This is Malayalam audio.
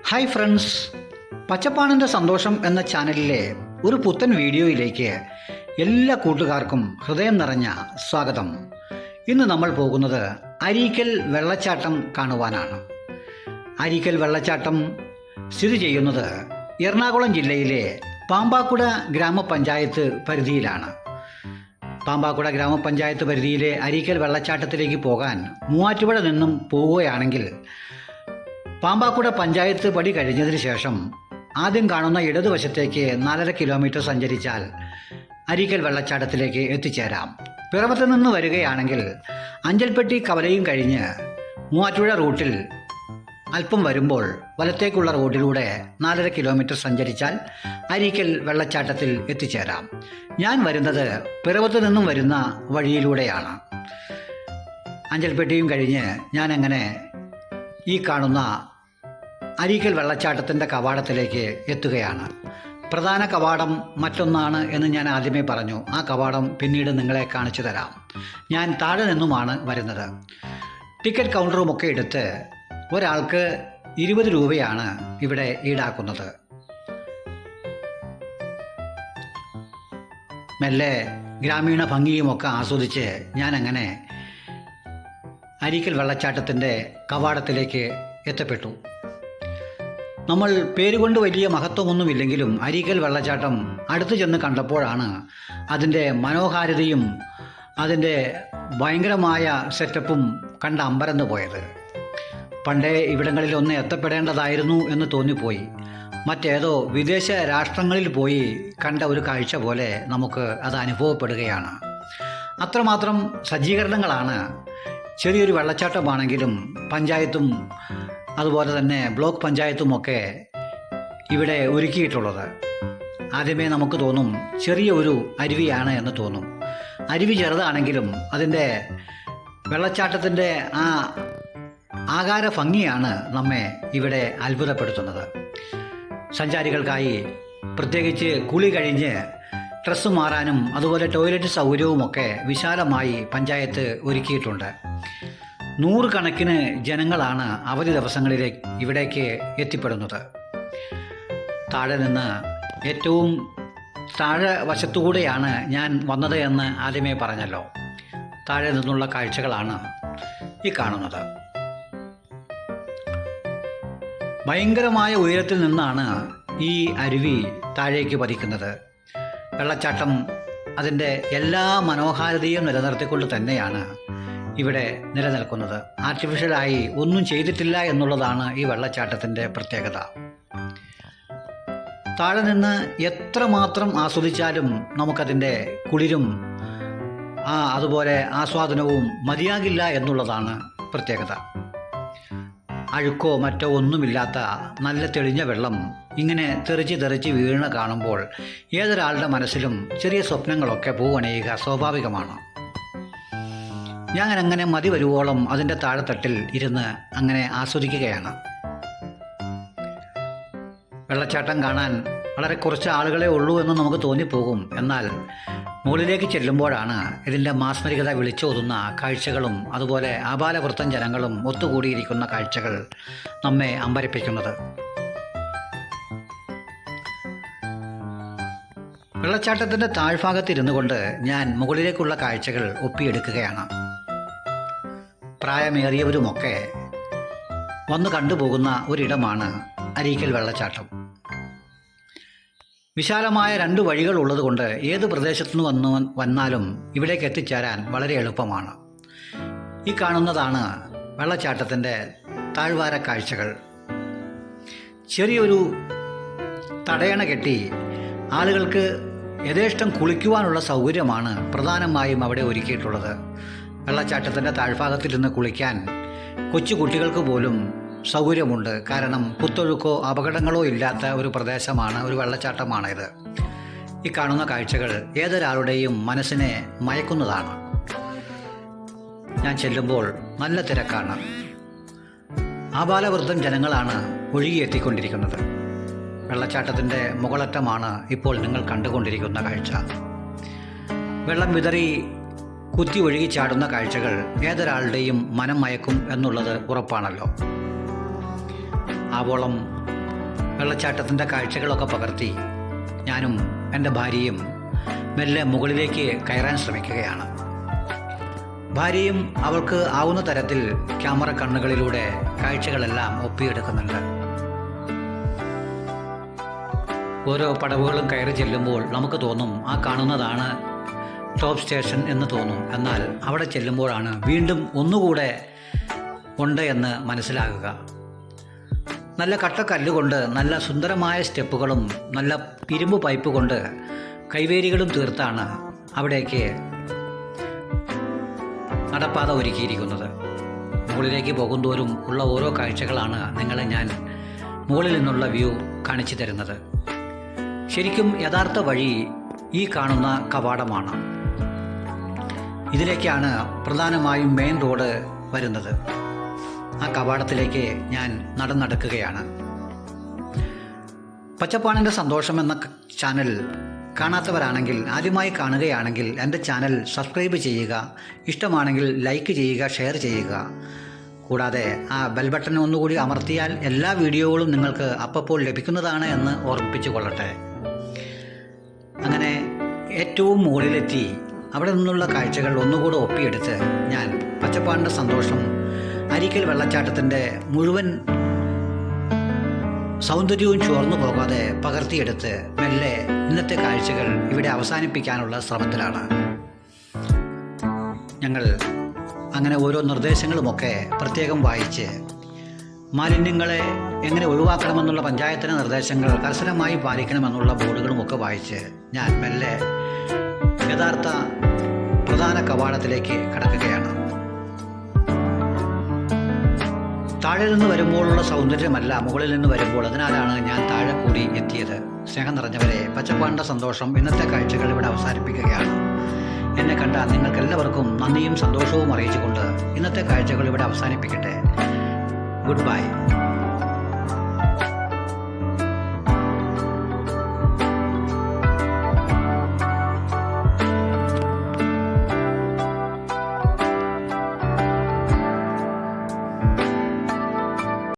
ഹായ് ഫ്രണ്ട്സ്, പച്ചപ്പാണിൻ്റെ സന്തോഷം എന്ന ചാനലിലെ ഒരു പുത്തൻ വീഡിയോയിലേക്ക് എല്ലാ കൂട്ടുകാർക്കും ഹൃദയം നിറഞ്ഞ സ്വാഗതം. ഇന്ന് നമ്മൾ പോകുന്നത് അരീക്കൽ വെള്ളച്ചാട്ടം കാണുവാനാണ്. അരീക്കൽ വെള്ളച്ചാട്ടം സ്ഥിതി ചെയ്യുന്നത് എറണാകുളം ജില്ലയിലെ പാമ്പാക്കുട ഗ്രാമപഞ്ചായത്ത് പരിധിയിലാണ്. പാമ്പാക്കുട ഗ്രാമപഞ്ചായത്ത് പരിധിയിലെ അരീക്കൽ വെള്ളച്ചാട്ടത്തിലേക്ക് പോകാൻ മൂവാറ്റുപുഴ നിന്നും പോവുകയാണെങ്കിൽ പാമ്പാക്കുട പഞ്ചായത്ത് പടി കഴിഞ്ഞതിന് ശേഷം ആദ്യം കാണുന്ന ഇടതുവശത്തേക്ക് 4.5 കിലോമീറ്റർ സഞ്ചരിച്ചാൽ അരീക്കൽ വെള്ളച്ചാട്ടത്തിലേക്ക് എത്തിച്ചേരാം. പിറവത്ത് നിന്ന് വരികയാണെങ്കിൽ അഞ്ചൽപ്പെട്ടി കവലയും കഴിഞ്ഞ് മൂവാറ്റുപുഴ റൂട്ടിൽ അല്പം വരുമ്പോൾ വലത്തേക്കുള്ള റോഡിലൂടെ 4.5 കിലോമീറ്റർ സഞ്ചരിച്ചാൽ അരീക്കൽ വെള്ളച്ചാട്ടത്തിൽ എത്തിച്ചേരാം. ഞാൻ വരുന്നത് പിറവത്ത് നിന്നും വരുന്ന വഴിയിലൂടെയാണ്. അഞ്ചൽപ്പെട്ടിയും കഴിഞ്ഞ് ഞാൻ അങ്ങനെ ഈ കാണുന്ന അരീക്കൽ വെള്ളച്ചാട്ടത്തിൻ്റെ കവാടത്തിലേക്ക് എത്തുകയാണ്. പ്രധാന കവാടം മറ്റൊന്നാണ് എന്ന് ഞാൻ ആദ്യമേ പറഞ്ഞു. ആ കവാടം പിന്നീട് നിങ്ങളെ കാണിച്ചു തരാം. ഞാൻ താഴെ നിന്നുമാണ് വരുന്നത്. ടിക്കറ്റ് കൗണ്ടറുമൊക്കെ എടുത്ത് ഒരാൾക്ക് 20 രൂപയാണ് ഇവിടെ ഈടാക്കുന്നത്. മെല്ലെ ഗ്രാമീണ ഭംഗിയുമൊക്കെ ആസ്വദിച്ച് ഞാനങ്ങനെ അരീക്കൽ വെള്ളച്ചാട്ടത്തിൻ്റെ കവാടത്തിലേക്ക് എത്തപ്പെട്ടു. നമ്മൾ പേരുകൊണ്ട് വലിയ മഹത്വമൊന്നുമില്ലെങ്കിലും അരീക്കൽ വെള്ളച്ചാട്ടം അടുത്ത് ചെന്ന് കണ്ടപ്പോഴാണ് അതിൻ്റെ മനോഹാരിതയും അതിൻ്റെ ഭയങ്കരമായ സെറ്റപ്പും കണ്ട അമ്പരന്ന് പോയത്. പണ്ടേ ഇവിടങ്ങളിൽ ഒന്ന് എത്തപ്പെടേണ്ടതായിരുന്നു എന്ന് തോന്നിപ്പോയി. മറ്റേതോ വിദേശ രാഷ്ട്രങ്ങളിൽ പോയി കണ്ട ഒരു കാഴ്ച പോലെ നമുക്ക് അത് അനുഭവപ്പെടുകയാണ്. അത്രമാത്രം സജ്ജീകരണങ്ങളാണ് ചെറിയൊരു വെള്ളച്ചാട്ടമാണെങ്കിലും പഞ്ചായത്തും അതുപോലെ തന്നെ ബ്ലോക്ക് പഞ്ചായത്തുമൊക്കെ ഇവിടെ ഒരുക്കിയിട്ടുള്ളത്. ആദ്യമേ നമുക്ക് തോന്നും ചെറിയ ഒരു അരുവിയാണ് എന്ന് തോന്നും. അരുവി ചെറുതാണെങ്കിലും അതിൻ്റെ വെള്ളച്ചാട്ടത്തിൻ്റെ ആ ആകാര ഭംഗിയാണ് നമ്മെ ഇവിടെ അത്ഭുതപ്പെടുത്തുന്നത്. സഞ്ചാരികൾക്കായി പ്രത്യേകിച്ച് കുളി കഴിഞ്ഞ് ഡ്രസ്സ് മാറാനും അതുപോലെ ടോയ്ലറ്റ് സൗകര്യവുമൊക്കെ വിശാലമായി പഞ്ചായത്ത് ഒരുക്കിയിട്ടുണ്ട്. 100 കണക്കിന് ജനങ്ങളാണ് അവധി ദിവസങ്ങളിലേക്ക് ഇവിടേക്ക് എത്തിപ്പെടുന്നത്. താഴെ നിന്ന് ഏറ്റവും താഴെ വശത്തുകൂടെയാണ് ഞാൻ വന്നത് എന്ന് ആദ്യമേ പറഞ്ഞല്ലോ. താഴെ നിന്നുള്ള കാഴ്ചകളാണ് ഈ കാണുന്നത്. ഭയങ്കരമായ ഉയരത്തിൽ നിന്നാണ് ഈ അരുവി താഴേക്ക് പതിക്കുന്നത്. വെള്ളച്ചാട്ടം അതിൻ്റെ എല്ലാ മനോഹാരിതയും നിലനിർത്തിക്കൊണ്ട് തന്നെയാണ് ഇവിടെ നിലനിൽക്കുന്നത്. ആർട്ടിഫിഷ്യലായി ഒന്നും ചെയ്തിട്ടില്ല എന്നുള്ളതാണ് ഈ വെള്ളച്ചാട്ടത്തിൻ്റെ പ്രത്യേകത. താഴെ നിന്ന് എത്രമാത്രം ആസ്വദിച്ചാലും നമുക്കതിൻ്റെ കുളിരും അതുപോലെ ആസ്വാദനവും മതിയാകില്ല എന്നുള്ളതാണ് പ്രത്യേകത. അഴുക്കോ മറ്റോ ഒന്നുമില്ലാത്ത നല്ല തെളിഞ്ഞ വെള്ളം ഇങ്ങനെ തെറിച്ച് വീണ് കാണുമ്പോൾ ഏതൊരാളുടെ മനസ്സിലും ചെറിയ സ്വപ്നങ്ങളൊക്കെ പൂവണിയുക സ്വാഭാവികമാണ്. ഞാൻ അങ്ങനെ മതി വരുവോളം അതിൻ്റെ താഴെത്തട്ടിൽ ഇരുന്ന് അങ്ങനെ ആസ്വദിക്കുകയാണ്. വെള്ളച്ചാട്ടം കാണാൻ വളരെ കുറച്ച് ആളുകളെ ഉള്ളൂ എന്ന് നമുക്ക് തോന്നിപ്പോകും. എന്നാൽ മുകളിലേക്ക് ചെല്ലുമ്പോഴാണ് ഇതിൻ്റെ മാസ്മരികത വിളിച്ചോതുന്ന കാഴ്ചകളും അതുപോലെ ആബാലവൃത്തം ജനങ്ങളും ഒത്തുകൂടിയിരിക്കുന്ന കാഴ്ചകൾ നമ്മെ അമ്പരപ്പിക്കുന്നത്. വെള്ളച്ചാട്ടത്തിൻ്റെ താഴ്ഭാഗത്തിരുന്നു കൊണ്ട് ഞാൻ മുകളിലേക്കുള്ള കാഴ്ചകൾ ഒപ്പിയെടുക്കുകയാണ്. പ്രായമേറിയവരുമൊക്കെ വന്നു കണ്ടുപോകുന്ന ഒരിടമാണ് അരീക്കൽ വെള്ളച്ചാട്ടം. വിശാലമായ 2 വഴികൾ ഉള്ളതുകൊണ്ട് ഏത് പ്രദേശത്തുനിന്ന് വന്നാലും ഇവിടേക്ക് എത്തിച്ചേരാൻ വളരെ എളുപ്പമാണ്. ഈ കാണുന്നതാണ് വെള്ളച്ചാട്ടത്തിൻ്റെ താഴ്വാര കാഴ്ചകൾ. ചെറിയൊരു തടയണ കെട്ടി ആളുകൾക്ക് യഥേഷ്ടം കുളിക്കുവാനുള്ള സൗകര്യമാണ് പ്രധാനമായും അവിടെ ഒരുക്കിയിട്ടുള്ളത്. വെള്ളച്ചാട്ടത്തിൻ്റെ താഴ്ഭാഗത്തിരുന്ന് കുളിക്കാൻ കൊച്ചു കുട്ടികൾക്ക് പോലും സൗകര്യമുണ്ട്. കാരണം കുത്തൊഴുക്കോ അപകടങ്ങളോ ഇല്ലാത്ത ഒരു പ്രദേശമാണ്, ഒരു വെള്ളച്ചാട്ടമാണിത്. ഈ കാണുന്ന കാഴ്ചകൾ ഏതൊരാളുടെയും മനസ്സിനെ മയക്കുന്നതാണ്. ഞാൻ ചെല്ലുമ്പോൾ നല്ല തിരക്കാണ്. ആബാലവൃദ്ധം ജനങ്ങളാണ് ഒഴുകിയെത്തിക്കൊണ്ടിരിക്കുന്നത്. വെള്ളച്ചാട്ടത്തിൻ്റെ മുകളറ്റമാണ് ഇപ്പോൾ നിങ്ങൾ കണ്ടുകൊണ്ടിരിക്കുന്ന കാഴ്ച. വെള്ളം വിതറി കുത്തി ഒഴുകി ചാടുന്ന കാഴ്ചകൾ ഏതൊരാളുടെയും മനം മയക്കും എന്നുള്ളത് ഉറപ്പാണല്ലോ. ആവോളം വെള്ളച്ചാട്ടത്തിൻ്റെ കാഴ്ചകളൊക്കെ പകർത്തി ഞാനും എൻ്റെ ഭാര്യയും മെല്ലെ മുകളിലേക്ക് കയറാൻ ശ്രമിക്കുകയാണ്. ഭാര്യയും അവൾക്ക് ആവുന്ന തരത്തിൽ ക്യാമറ കണ്ണുകളിലൂടെ കാഴ്ചകളെല്ലാം ഒപ്പിയെടുക്കുന്നുണ്ട്. ഓരോ പടവുകളും കയറി ചെല്ലുമ്പോൾ നമുക്ക് തോന്നും ആ കാണുന്നതാണ് ടോപ്പ് സ്റ്റേഷൻ എന്ന് തോന്നും. എന്നാൽ അവിടെ ചെല്ലുമ്പോഴാണ് വീണ്ടും ഒന്നുകൂടെ ഉണ്ട് എന്ന് മനസ്സിലാകുക. നല്ല കട്ടക്കല്ലുകൊണ്ട് നല്ല സുന്ദരമായ സ്റ്റെപ്പുകളും നല്ല ഇരുമ്പ് പൈപ്പ് കൊണ്ട് കൈവേരികളും തീർത്താണ് അവിടേക്ക് നടപ്പാത ഒരുക്കിയിരിക്കുന്നത്. മുകളിലേക്ക് പോകുന്തോറും ഉള്ള ഓരോ കാഴ്ചകളാണ് നിങ്ങളെ ഞാൻ മുകളിൽ നിന്നുള്ള വ്യൂ കാണിച്ചു തരുന്നത്. ശരിക്കും യഥാർത്ഥ വഴി ഈ കാണുന്ന കവാടമാണ്. ഇതിലേക്കാണ് പ്രധാനമായും മെയിൻ റോഡ് വരുന്നത്. ആ കവാടത്തിലേക്ക് ഞാൻ നടക്കുകയാണ്. പച്ചപ്പാണിൻ്റെ സന്തോഷം എന്ന ചാനൽ കാണാത്തവരാണെങ്കിൽ, ആദ്യമായി കാണുകയാണെങ്കിൽ എൻ്റെ ചാനൽ സബ്സ്ക്രൈബ് ചെയ്യുക. ഇഷ്ടമാണെങ്കിൽ ലൈക്ക് ചെയ്യുക, ഷെയർ ചെയ്യുക. കൂടാതെ ആ ബെൽ ബട്ടൺ ഒന്നുകൂടി അമർത്തിയാൽ എല്ലാ വീഡിയോകളും നിങ്ങൾക്ക് അപ്പോൾ ലഭിക്കുന്നതാണ് എന്ന് ഓർമ്മിപ്പിച്ചു കൊള്ളട്ടെ. അങ്ങനെ ഏറ്റവും മുകളിലെത്തി അവിടെ നിന്നുള്ള കാഴ്ചകൾ ഒന്നുകൂടെ ഒപ്പിയെടുത്ത് ഞാൻ പച്ചപ്പാണിൻ്റെ സന്തോഷം അരീക്കൽ വെള്ളച്ചാട്ടത്തിൻ്റെ മുഴുവൻ സൗന്ദര്യവും ചോർന്നു പോകാതെ പകർത്തിയെടുത്ത് മെല്ലെ ഇന്നത്തെ കാഴ്ചകൾ ഇവിടെ അവസാനിപ്പിക്കാനുള്ള ശ്രമത്തിലാണ് ഞങ്ങൾ. അങ്ങനെ ഓരോ നിർദ്ദേശങ്ങളുമൊക്കെ പ്രത്യേകം വായിച്ച് മാലിന്യങ്ങളെ എങ്ങനെ ഒഴിവാക്കണമെന്നുള്ള പഞ്ചായത്തിൻ്റെ നിർദ്ദേശങ്ങൾ കർശനമായി പാലിക്കണമെന്നുള്ള ബോർഡുകളുമൊക്കെ വായിച്ച് ഞാൻ മെല്ലെ യഥാർത്ഥ പ്രധാന കവാടത്തിലേക്ക് കടക്കുകയാണ്. താഴെ നിന്ന് വരുമ്പോഴുള്ള സൗന്ദര്യമല്ല മുകളിൽ നിന്ന് വരുമ്പോൾ, അതിനാലാണ് ഞാൻ താഴെ കൂടി എത്തിയത്. സ്നേഹം നിറഞ്ഞവരെ, പച്ചപ്പാണിൻ്റെ സന്തോഷം ഇന്നത്തെ കാഴ്ചകൾ ഇവിടെ അവസാനിപ്പിക്കുകയാണ്. എന്നെ കണ്ട നിങ്ങൾക്കെല്ലാവർക്കും നന്ദിയും സന്തോഷവും അറിയിച്ചുകൊണ്ട് ഇന്നത്തെ കാഴ്ചകൾ ഇവിടെ അവസാനിപ്പിക്കട്ടെ. Good bye.